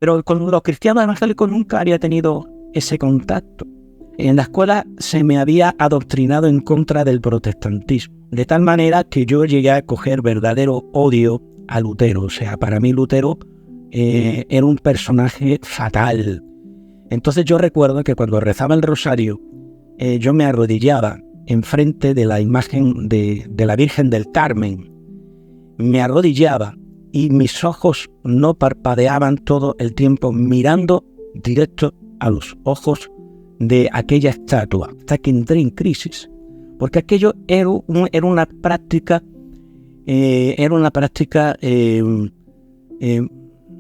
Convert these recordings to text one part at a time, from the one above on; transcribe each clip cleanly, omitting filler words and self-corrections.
Pero con los cristianos evangélicos nunca había tenido ese contacto. En la escuela se me había adoctrinado en contra del protestantismo, de tal manera que yo llegué a coger verdadero odio a Lutero. O sea, para mí Lutero era un personaje fatal. Entonces yo recuerdo que cuando rezaba el rosario, yo me arrodillaba enfrente de la imagen de la Virgen del Carmen. Me arrodillaba y mis ojos no parpadeaban todo el tiempo mirando directo a los ojos de aquella estatua, hasta que entré en crisis. Porque aquello era una práctica,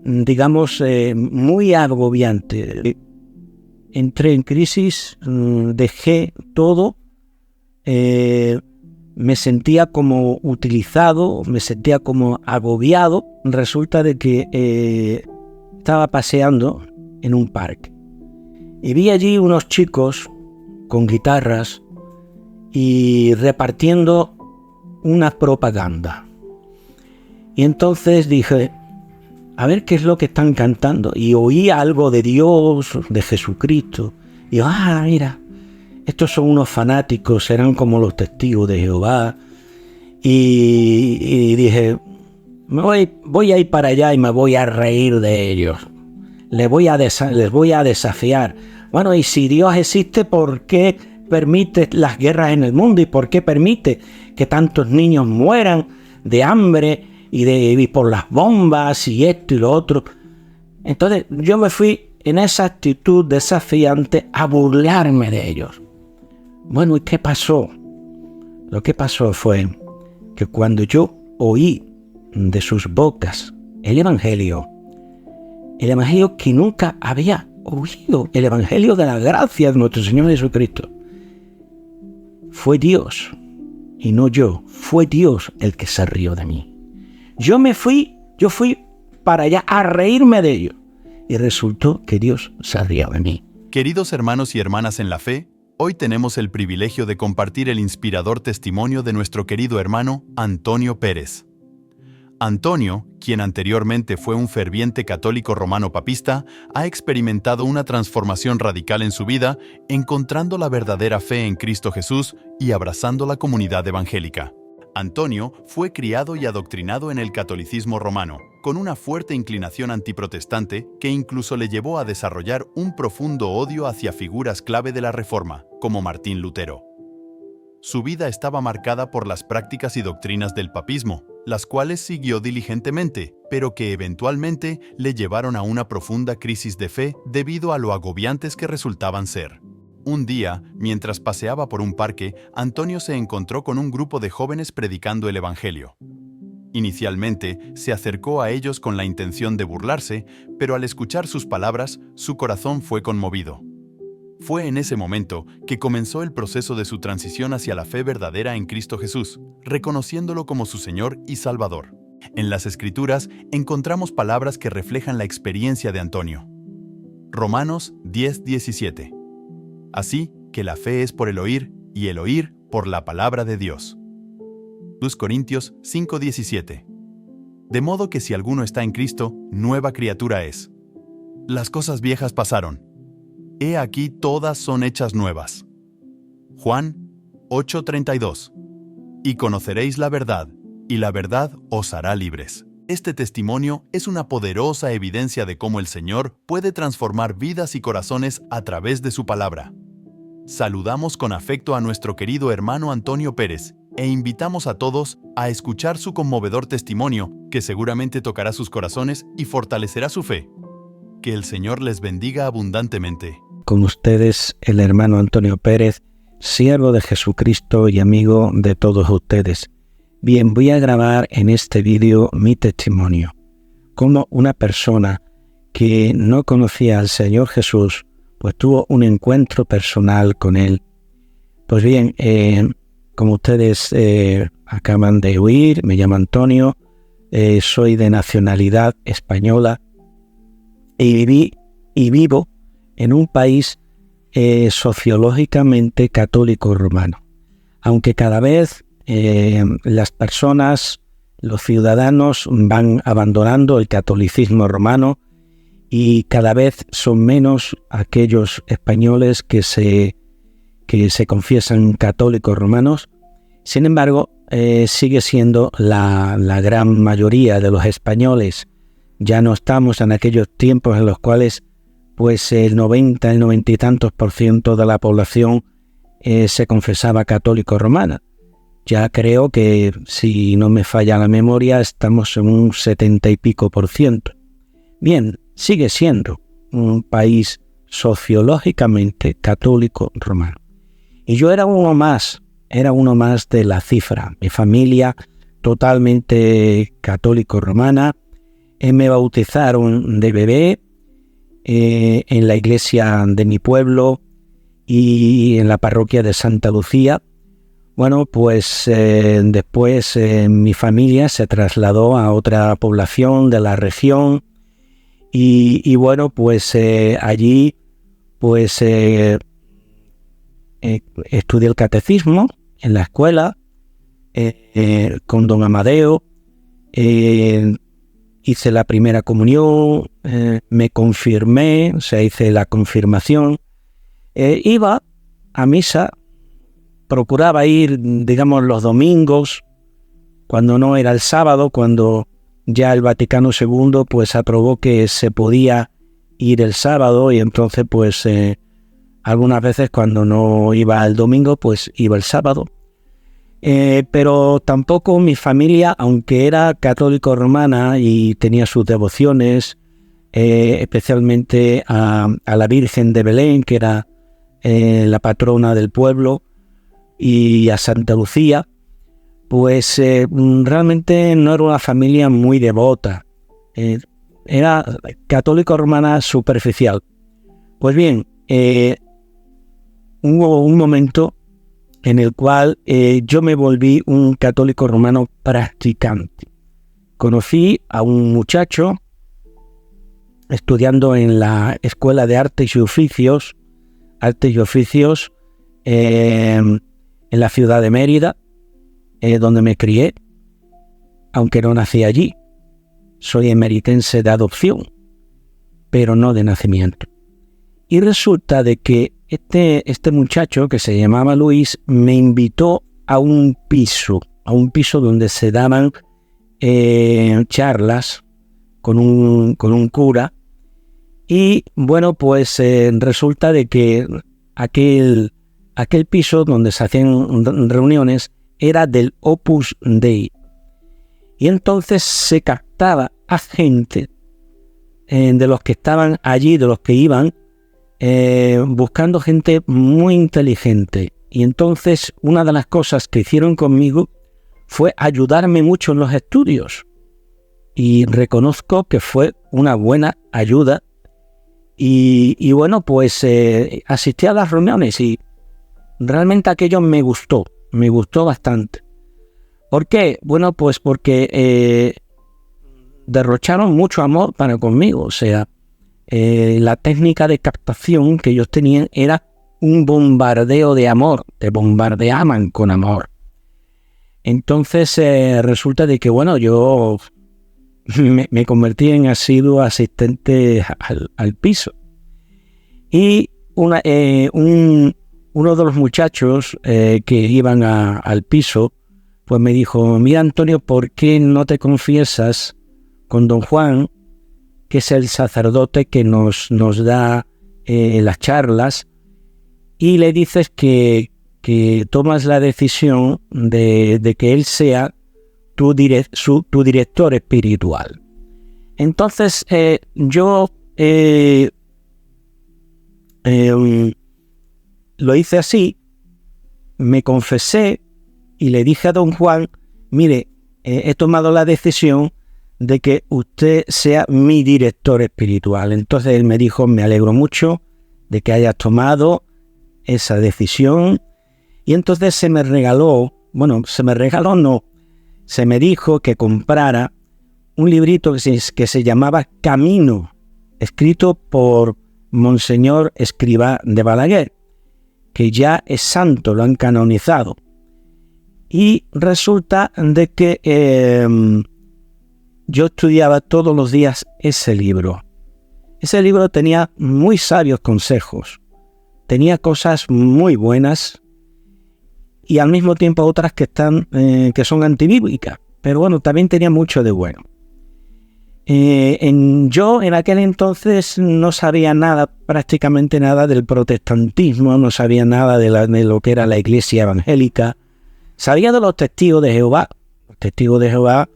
digamos, muy agobiante. Entré en crisis, dejé todo, me sentía como utilizado, me sentía como agobiado. Resulta de que estaba paseando en un parque y vi allí unos chicos con guitarras y repartiendo una propaganda. Y entonces dije, a ver qué es lo que están cantando. Y oí algo de Dios, de Jesucristo. Y yo, mira, estos son unos fanáticos, serán como los testigos de Jehová. Y dije, voy a ir para allá y me voy a reír de ellos. Les voy a desafiar. Bueno, y si Dios existe, ¿por qué permite las guerras en el mundo? ¿Y por qué permite que tantos niños mueran de hambre y por las bombas y esto y lo otro? Entonces yo me fui en esa actitud desafiante a burlarme de ellos. Bueno, ¿y qué pasó? Lo que pasó fue que cuando yo oí de sus bocas el Evangelio que nunca había oído, el Evangelio de la gracia de nuestro Señor Jesucristo, fue Dios y no yo, fue Dios el que se rió de mí. Yo fui para allá a reírme de ellos y resultó que Dios se rió de mí. Queridos hermanos y hermanas en la fe, hoy tenemos el privilegio de compartir el inspirador testimonio de nuestro querido hermano Antonio Pérez. Antonio, quien anteriormente fue un ferviente católico romano papista, ha experimentado una transformación radical en su vida, encontrando la verdadera fe en Cristo Jesús y abrazando la comunidad evangélica. Antonio fue criado y adoctrinado en el catolicismo romano, con una fuerte inclinación antiprotestante que incluso le llevó a desarrollar un profundo odio hacia figuras clave de la Reforma, como Martín Lutero. Su vida estaba marcada por las prácticas y doctrinas del papismo, las cuales siguió diligentemente, pero que eventualmente le llevaron a una profunda crisis de fe debido a lo agobiantes que resultaban ser. Un día, mientras paseaba por un parque, Antonio se encontró con un grupo de jóvenes predicando el Evangelio. Inicialmente, se acercó a ellos con la intención de burlarse, pero al escuchar sus palabras, su corazón fue conmovido. Fue en ese momento que comenzó el proceso de su transición hacia la fe verdadera en Cristo Jesús, reconociéndolo como su Señor y Salvador. En las Escrituras encontramos palabras que reflejan la experiencia de Antonio. Romanos 10:17. Así que la fe es por el oír, y el oír por la palabra de Dios. 2 Corintios 5:17. De modo que si alguno está en Cristo, nueva criatura es. Las cosas viejas pasaron. He aquí todas son hechas nuevas. Juan 8:32. Y conoceréis la verdad, y la verdad os hará libres. Este testimonio es una poderosa evidencia de cómo el Señor puede transformar vidas y corazones a través de su palabra. Saludamos con afecto a nuestro querido hermano Antonio Pérez e invitamos a todos a escuchar su conmovedor testimonio, que seguramente tocará sus corazones y fortalecerá su fe. Que el Señor les bendiga abundantemente. Con ustedes, el hermano Antonio Pérez, siervo de Jesucristo y amigo de todos ustedes. Bien, voy a grabar en este vídeo mi testimonio. Como una persona que no conocía al Señor Jesús, pues tuvo un encuentro personal con Él. Pues bien, como ustedes acaban de oír, me llamo Antonio, soy de nacionalidad española y vivo en un país sociológicamente católico romano. Aunque cada vez las personas, los ciudadanos van abandonando el catolicismo romano y cada vez son menos aquellos españoles que se confiesan católicos romanos. Sin embargo, sigue siendo la gran mayoría de los españoles. Ya no estamos en aquellos tiempos en los cuales pues el 90 y tantos % de la población se confesaba católico romana. Ya creo que, si no me falla la memoria, estamos en un 70 y pico %. Bien, sigue siendo un país sociológicamente católico romano. Y yo era uno más de la cifra. Mi familia totalmente católico romana. Me bautizaron de bebé en la iglesia de mi pueblo y en la parroquia de Santa Lucía. Bueno, pues después mi familia se trasladó a otra población de la región y bueno, pues allí pues estudié el catecismo en la escuela con don Amadeo, hice la primera comunión, me confirmé, o sea, hice la confirmación, iba a misa, procuraba ir, digamos, los domingos, cuando no era el sábado, cuando ya el Vaticano II pues aprobó que se podía ir el sábado, y entonces pues algunas veces cuando no iba el domingo pues iba el sábado. Pero tampoco mi familia, aunque era católico romana y tenía sus devociones, especialmente a la Virgen de Belén, que era la patrona del pueblo, y a Santa Lucía, pues realmente no era una familia muy devota. Era católico romana superficial. Pues bien, hubo un momento en el cual yo me volví un católico romano practicante. Conocí a un muchacho estudiando en la Escuela de Artes y Oficios en la ciudad de Mérida, donde me crié, aunque no nací allí. Soy emeritense de adopción, pero no de nacimiento. Y resulta de que este muchacho, que se llamaba Luis, me invitó a un piso donde se daban charlas con un cura. Y bueno, pues resulta de que aquel piso donde se hacían reuniones era del Opus Dei. Y entonces se captaba a gente de los que estaban allí, de los que iban, buscando gente muy inteligente. Y entonces una de las cosas que hicieron conmigo fue ayudarme mucho en los estudios. Y reconozco que fue una buena ayuda. Y bueno, pues asistí a las reuniones y realmente aquello me gustó bastante. ¿Por qué? Bueno, pues porque derrocharon mucho amor para conmigo. O sea, la técnica de captación que ellos tenían era un bombardeo de amor, te bombardeaban con amor. Entonces resulta de que, bueno, yo me convertí en asiduo asistente al piso. Y uno de los muchachos que iban al piso, pues me dijo: mira, Antonio, ¿por qué no te confiesas con don Juan, que es el sacerdote que nos da las charlas, y le dices que tomas la decisión de que él sea tu director espiritual? Entonces yo lo hice así, me confesé y le dije a don Juan: mire, he tomado la decisión de que usted sea mi director espiritual. Entonces él me dijo: me alegro mucho de que hayas tomado esa decisión. Y entonces se me dijo que comprara un librito que se llamaba Camino, escrito por Monseñor Escrivá de Balaguer, que ya es santo, lo han canonizado. Y resulta de que yo estudiaba todos los días ese libro. Ese libro tenía muy sabios consejos, tenía cosas muy buenas y al mismo tiempo otras que son antibíblicas, pero bueno, también tenía mucho de bueno. Yo en aquel entonces no sabía nada, prácticamente nada del protestantismo, no sabía nada de lo que era la iglesia evangélica. Sabía de los testigos de Jehová. Los testigos de Jehová,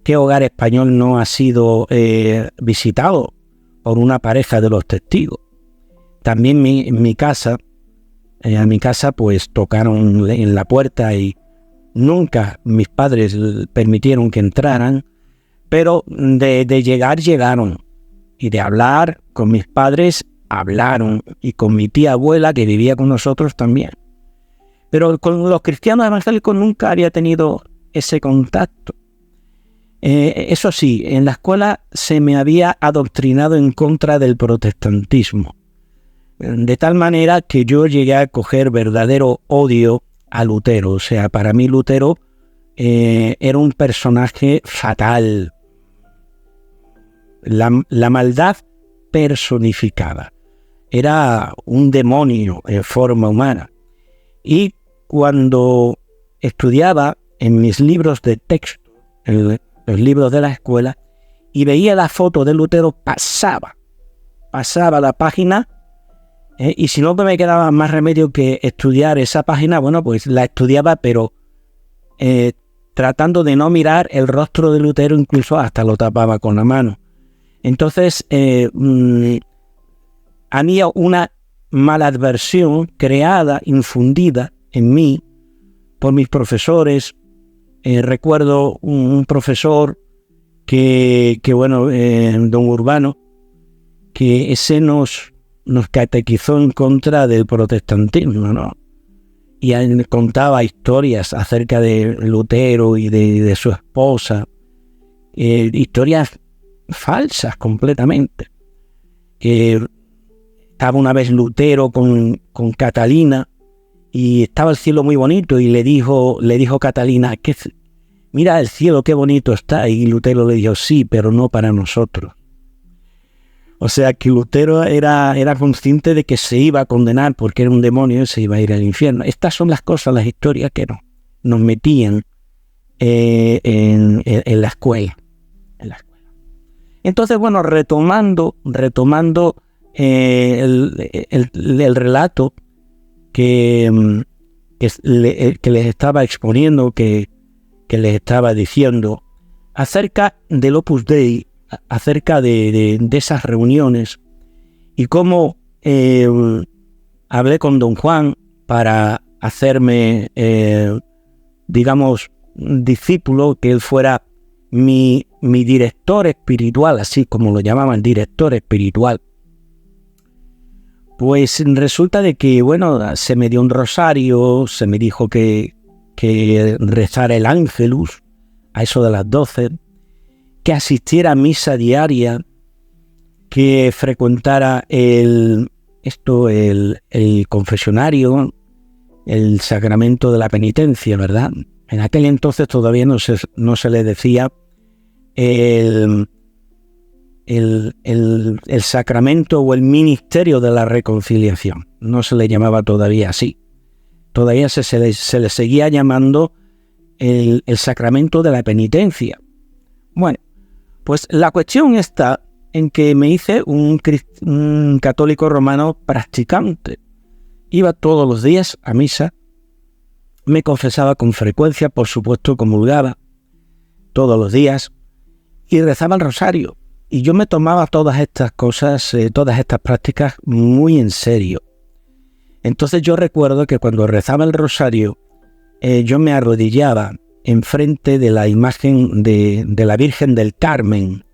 ¿qué hogar español no ha sido visitado por una pareja de los testigos? También en mi casa pues tocaron en la puerta y nunca mis padres permitieron que entraran. Pero de llegar, llegaron. Y de hablar con mis padres, hablaron. Y con mi tía abuela, que vivía con nosotros también. Pero con los cristianos evangélicos nunca había tenido ese contacto. Eso sí, en la escuela se me había adoctrinado en contra del protestantismo. De tal manera que yo llegué a coger verdadero odio a Lutero. O sea, para mí Lutero era un personaje fatal. La maldad personificada. Era un demonio en forma humana. Y cuando estudiaba en mis libros de texto, en los libros de la escuela, y veía la foto de Lutero, pasaba la página, y si no me quedaba más remedio que estudiar esa página, bueno, pues la estudiaba, pero tratando de no mirar el rostro de Lutero, incluso hasta lo tapaba con la mano. Entonces, había una maladversión creada, infundida en mí por mis profesores. Recuerdo un profesor que don Urbano, que ese nos catequizó en contra del protestantismo, ¿no? Y él contaba historias acerca de Lutero y de su esposa, historias falsas completamente. Estaba una vez Lutero con Catalina y estaba el cielo muy bonito y le dijo Catalina, mira el cielo qué bonito está, y Lutero le dijo, sí, pero no para nosotros. O sea que Lutero era consciente de que se iba a condenar porque era un demonio y se iba a ir al infierno. Estas son las cosas, las historias que nos metían en la escuela. Entonces, bueno, retomando el relato que les estaba exponiendo, que les estaba diciendo acerca del Opus Dei, acerca de esas reuniones, y cómo hablé con don Juan para hacerme, discípulo, que él fuera mi director espiritual, así como lo llamaban, director espiritual. Pues resulta de que, bueno, se me dio un rosario, se me dijo que rezara el Ángelus a eso de las 12, que asistiera a misa diaria, que frecuentara el confesionario, el sacramento de la penitencia, ¿verdad? En aquel entonces todavía no se le decía el sacramento o el ministerio de la reconciliación. No se le llamaba todavía así. Todavía se le seguía llamando el sacramento de la penitencia. Bueno, pues la cuestión está en que me hice un católico romano practicante. Iba todos los días a misa, me confesaba con frecuencia, por supuesto comulgaba todos los días y rezaba el rosario. Y yo me tomaba todas estas cosas, todas estas prácticas muy en serio. Entonces yo recuerdo que cuando rezaba el rosario, yo me arrodillaba enfrente de la imagen de la Virgen del Carmen.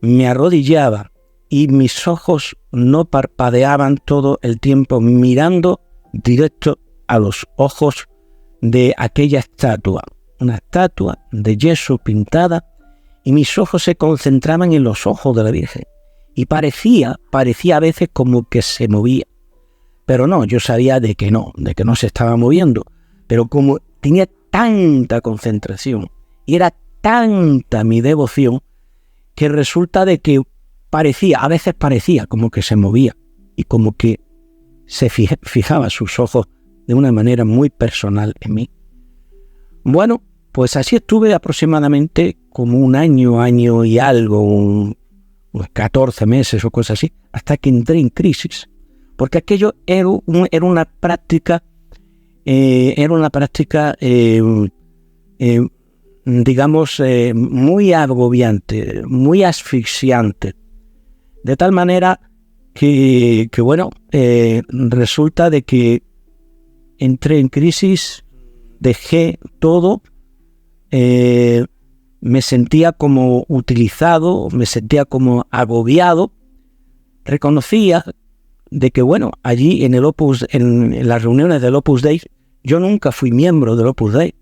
Me arrodillaba y mis ojos no parpadeaban todo el tiempo mirando directo a los ojos de aquella estatua. Una estatua de yeso pintada, y mis ojos se concentraban en los ojos de la Virgen. Y parecía a veces como que se movía. Pero no, yo sabía de que no se estaba moviendo. Pero como tenía tanta concentración y era tanta mi devoción, que resulta de que a veces parecía como que se movía y como que se fijaba sus ojos de una manera muy personal en mí. Bueno, pues así estuve aproximadamente como un año y algo, unos 14 meses o cosas así, hasta que entré en crisis. Porque aquello era una práctica, digamos, muy agobiante, muy asfixiante. De tal manera que bueno, resulta de que entré en crisis, dejé todo, me sentía como utilizado, me sentía como agobiado. Reconocía de que, bueno, allí en las reuniones del Opus Dei, yo nunca fui miembro del Opus Dei.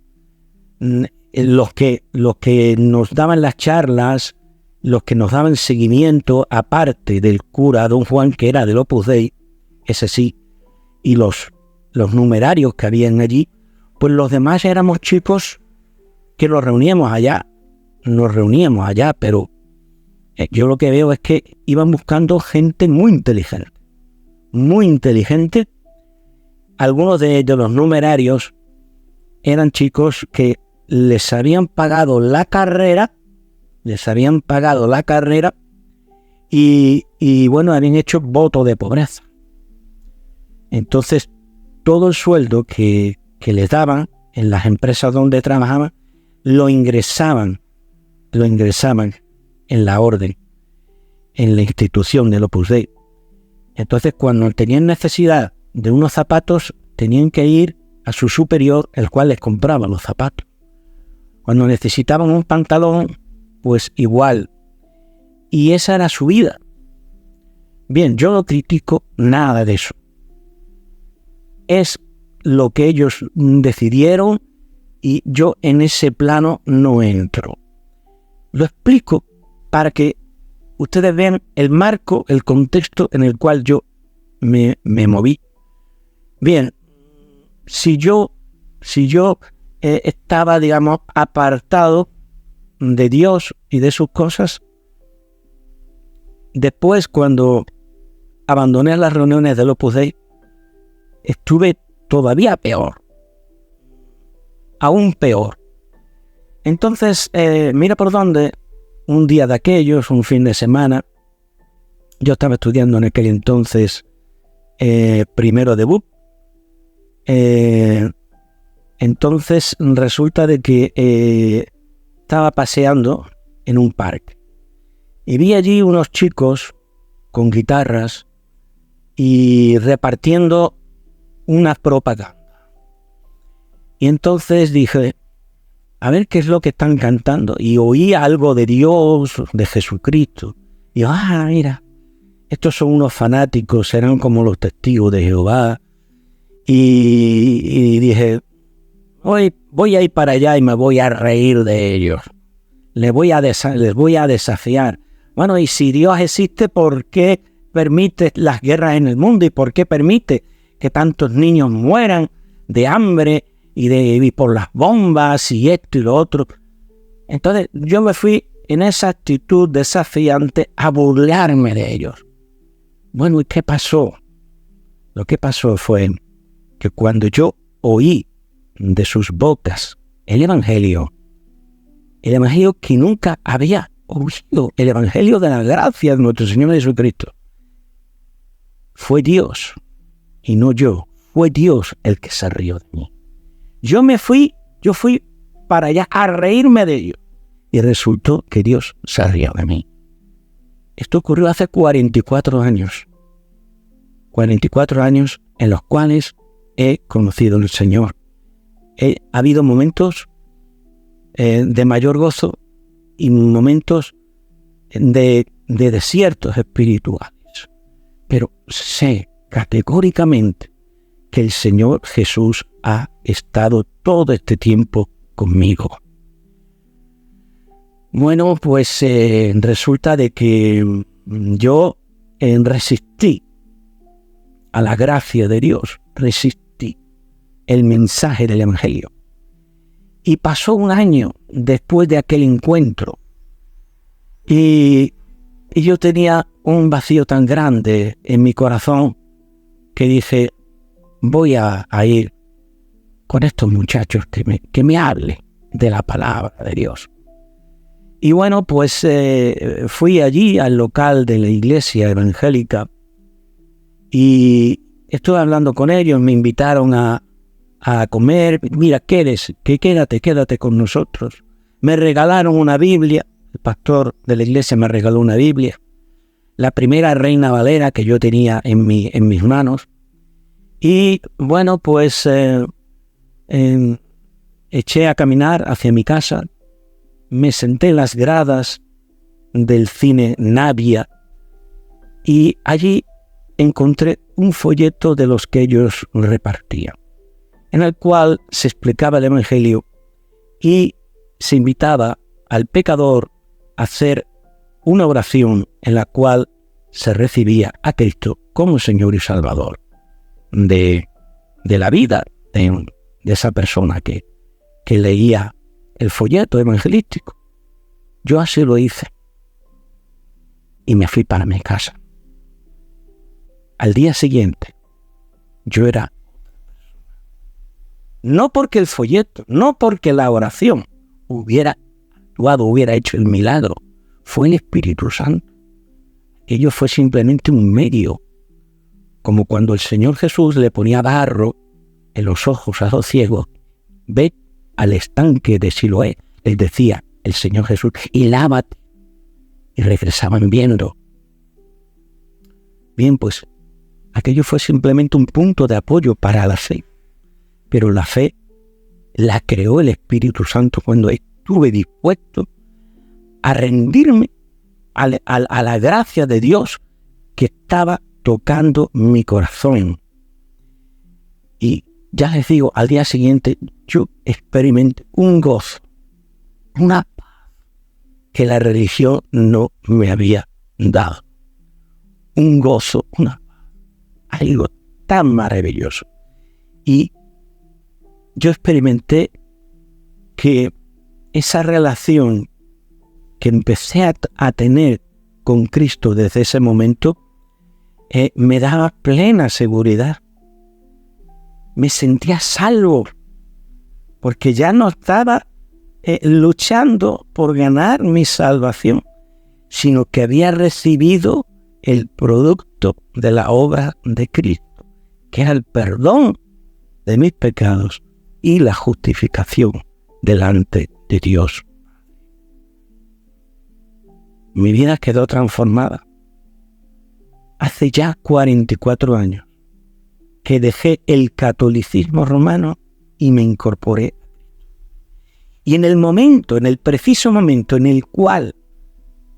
Los que nos daban las charlas, los que nos daban seguimiento, aparte del cura don Juan, que era del Opus Dei, ese sí, y los numerarios que habían allí, pues los demás éramos chicos que nos reuníamos allá, pero yo lo que veo es que iban buscando gente muy inteligente. Algunos de los numerarios eran chicos que les habían pagado la carrera y bueno, habían hecho voto de pobreza. Entonces, todo el sueldo que les daban en las empresas donde trabajaban, lo ingresaban en la orden, en la institución del Opus Dei. Entonces, cuando tenían necesidad de unos zapatos, tenían que ir a su superior, el cual les compraba los zapatos. Cuando necesitaban un pantalón, pues igual. Y esa era su vida. Bien, yo no critico nada de eso. Es lo que ellos decidieron y yo en ese plano no entro. Lo explico para que ustedes vean el marco, el contexto en el cual yo me moví. Bien, si yo estaba, digamos, apartado de Dios y de sus cosas, después cuando abandoné las reuniones del Opus Dei, estuve todavía peor, aún peor. Entonces, mira por dónde, un día de aquellos, un fin de semana, yo estaba estudiando en aquel entonces primero de BUP. Entonces resulta de que estaba paseando en un parque y vi allí unos chicos con guitarras y repartiendo una propaganda. Y entonces dije, a ver qué es lo que están cantando. Y oí algo de Dios, de Jesucristo. Y yo, mira, estos son unos fanáticos, serán como los testigos de Jehová. Y dije, hoy voy a ir para allá y me voy a reír de ellos. Les voy a desafiar. Bueno, y si Dios existe, ¿por qué permite las guerras en el mundo? ¿Y por qué permite que tantos niños mueran de hambre y por las bombas y esto y lo otro? Entonces yo me fui en esa actitud desafiante a burlarme de ellos. Bueno, ¿y qué pasó? Lo que pasó fue que cuando yo oí de sus bocas el Evangelio que nunca había oído, el Evangelio de la gracia de nuestro Señor Jesucristo, fue Dios y no yo, fue Dios el que se rió de mí. Yo fui para allá a reírme de ellos y resultó que Dios se rió de mí. Esto ocurrió hace 44 años. 44 años en los cuales he conocido al Señor. Ha habido momentos de mayor gozo y momentos de desiertos espirituales. Pero sé categóricamente que el Señor Jesús ha estado todo este tiempo conmigo. Bueno, pues resulta de que yo resistí a la gracia de Dios, resistí el mensaje del Evangelio. Y pasó un año después de aquel encuentro y Y yo tenía un vacío tan grande en mi corazón que dije, voy a ir con estos muchachos que me hablen de la palabra de Dios. Y bueno, pues fui allí al local de la iglesia evangélica y estuve hablando con ellos, me invitaron a comer. Mira, quédate con nosotros. Me regalaron una Biblia, el pastor de la iglesia me regaló una Biblia, la primera Reina Valera que yo tenía en mis manos. Y bueno, pues eché a caminar hacia mi casa, me senté en las gradas del cine Navia y allí encontré un folleto de los que ellos repartían, en el cual se explicaba el Evangelio y se invitaba al pecador a hacer una oración en la cual se recibía a Cristo como Señor y Salvador de la vida de esa persona que leía el folleto evangelístico. Yo así lo hice y me fui para mi casa. Al día siguiente, yo era no porque el folleto, no porque la oración hubiera actuado, hubiera hecho el milagro, fue el Espíritu Santo. Ello fue simplemente un medio, como cuando el Señor Jesús le ponía barro en los ojos a los ciegos. Ve al estanque de Siloé, les decía el Señor Jesús, y lávate. Y regresaban viendo. Bien, pues aquello fue simplemente un punto de apoyo para la fe. Pero la fe la creó el Espíritu Santo cuando estuve dispuesto a rendirme a la gracia de Dios que estaba tocando mi corazón. Y ya les digo, al día siguiente yo experimenté un gozo, una paz que la religión no me había dado. Un gozo, una paz, algo tan maravilloso. Y yo experimenté que esa relación que empecé a tener con Cristo desde ese momento me daba plena seguridad. Me sentía salvo, porque ya no estaba luchando por ganar mi salvación, sino que había recibido el producto de la obra de Cristo, que era el perdón de mis pecados y la justificación delante de Dios. Mi vida quedó transformada. Hace ya 44 años que dejé el catolicismo romano y me incorporé. Y en el preciso momento en el cual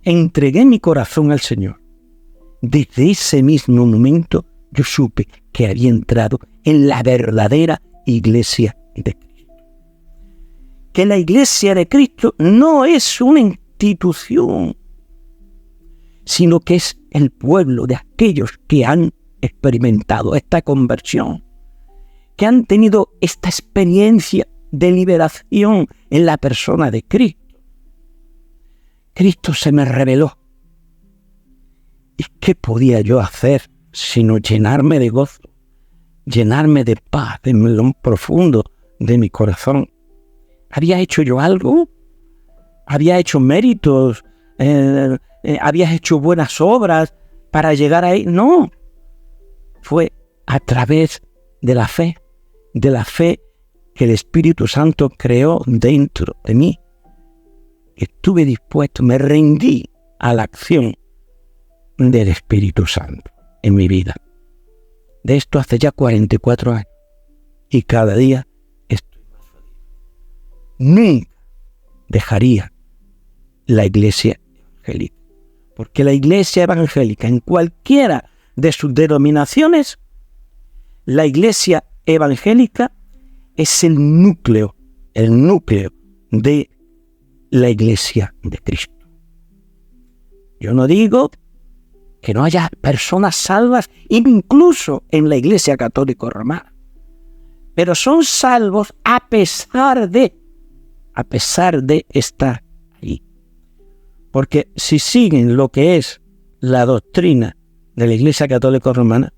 entregué mi corazón al Señor, desde ese mismo momento yo supe que había entrado en la verdadera iglesia de Cristo. Que la iglesia de Cristo no es una institución, sino que es el pueblo de aquellos que han experimentado esta conversión, que han tenido esta experiencia de liberación en la persona de Cristo. Cristo se me reveló. ¿Y qué podía yo hacer sino llenarme de gozo, llenarme de paz en lo profundo de mi corazón? ¿Había hecho yo algo? ¿Había hecho méritos? ¿Había hecho buenas obras para llegar ahí? No. Fue a través de la fe que el Espíritu Santo creó dentro de mí. Estuve dispuesto, me rendí a la acción del Espíritu Santo en mi vida. De esto hace ya 44 años. Y cada día estoy más feliz. Nunca dejaría la iglesia evangélica. Porque la iglesia evangélica, en cualquiera de sus denominaciones, la iglesia evangélica es el núcleo de la iglesia de Cristo. Yo no digo que no haya personas salvas, incluso en la iglesia católica romana, pero son salvos a pesar de estar ahí. Porque si siguen lo que es la doctrina de la Iglesia Católica Romana,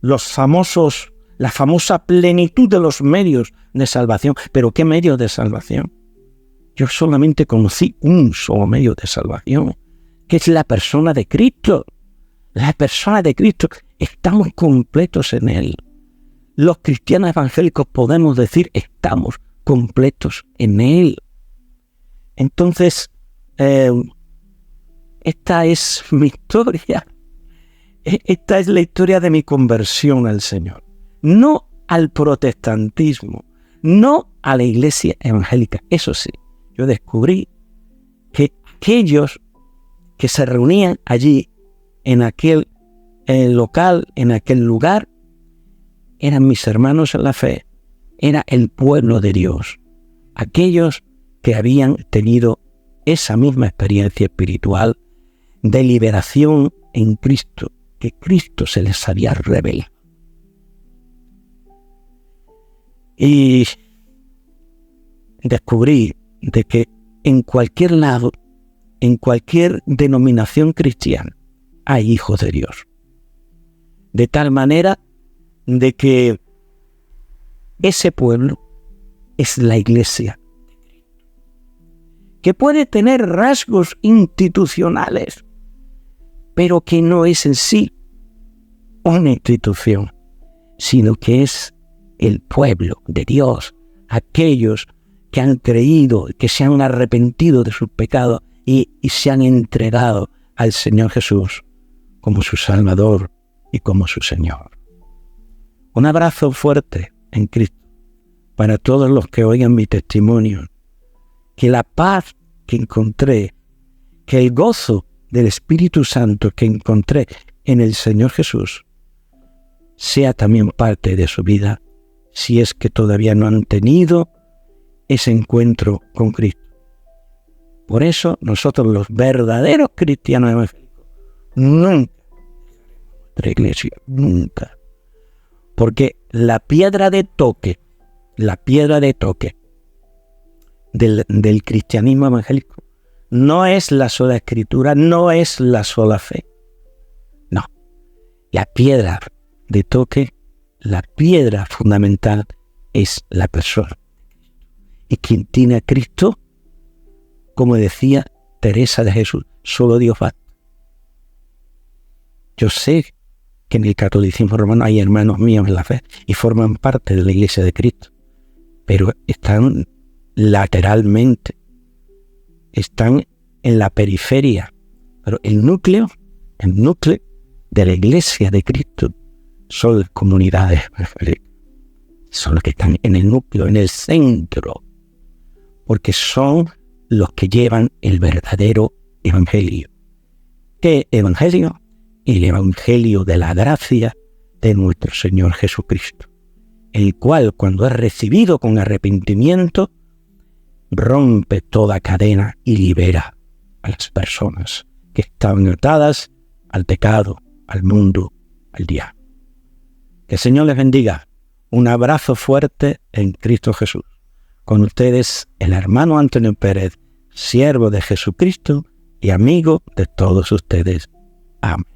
la famosa plenitud de los medios de salvación. ¿Pero qué medios de salvación? Yo solamente conocí un solo medio de salvación, que es la persona de Cristo. La persona de Cristo. Estamos completos en Él. Los cristianos evangélicos podemos decir, estamos completos en Él. Entonces, esta es mi historia. Esta es la historia de mi conversión al Señor. No al protestantismo, no a la iglesia evangélica. Eso sí, yo descubrí que aquellos que se reunían allí, en aquel local, en aquel lugar, eran mis hermanos en la fe, era el pueblo de Dios. Aquellos que habían tenido esa misma experiencia espiritual de liberación en Cristo, que Cristo se les había revelado. Y descubrí de que en cualquier lado, en cualquier denominación cristiana, hay hijos de Dios. De tal manera de que ese pueblo es la iglesia, que puede tener rasgos institucionales, pero que no es en sí una institución, sino que es el pueblo de Dios, aquellos que han creído, que se han arrepentido de sus pecados y se han entregado al Señor Jesús como su Salvador y como su Señor. Un abrazo fuerte en Cristo para todos los que oigan mi testimonio. Que la paz que encontré, que el gozo del Espíritu Santo que encontré en el Señor Jesús, sea también parte de su vida, si es que todavía no han tenido ese encuentro con Cristo. Por eso nosotros, los verdaderos cristianos evangélicos, nunca nuestra iglesia, nunca. Porque la piedra de toque del cristianismo evangélico no es la sola escritura, no es la sola fe. No, la piedra de toque, la piedra fundamental es la persona. Y quien tiene a Cristo, como decía Teresa de Jesús, solo Dios basta. Yo sé que en el catolicismo romano hay hermanos míos en la fe y forman parte de la Iglesia de Cristo, pero están lateralmente, están en la periferia, pero el núcleo de la Iglesia de Cristo son las comunidades evangélicas, son los que están en el núcleo, en el centro, porque son los que llevan el verdadero evangelio. ¿Qué evangelio? El evangelio de la gracia de nuestro Señor Jesucristo, el cual, cuando es recibido con arrepentimiento, rompe toda cadena y libera a las personas que estaban atadas al pecado, al mundo, al diablo. Que el Señor les bendiga. Un abrazo fuerte en Cristo Jesús. Con ustedes, el hermano Antonio Pérez, siervo de Jesucristo y amigo de todos ustedes. Amén.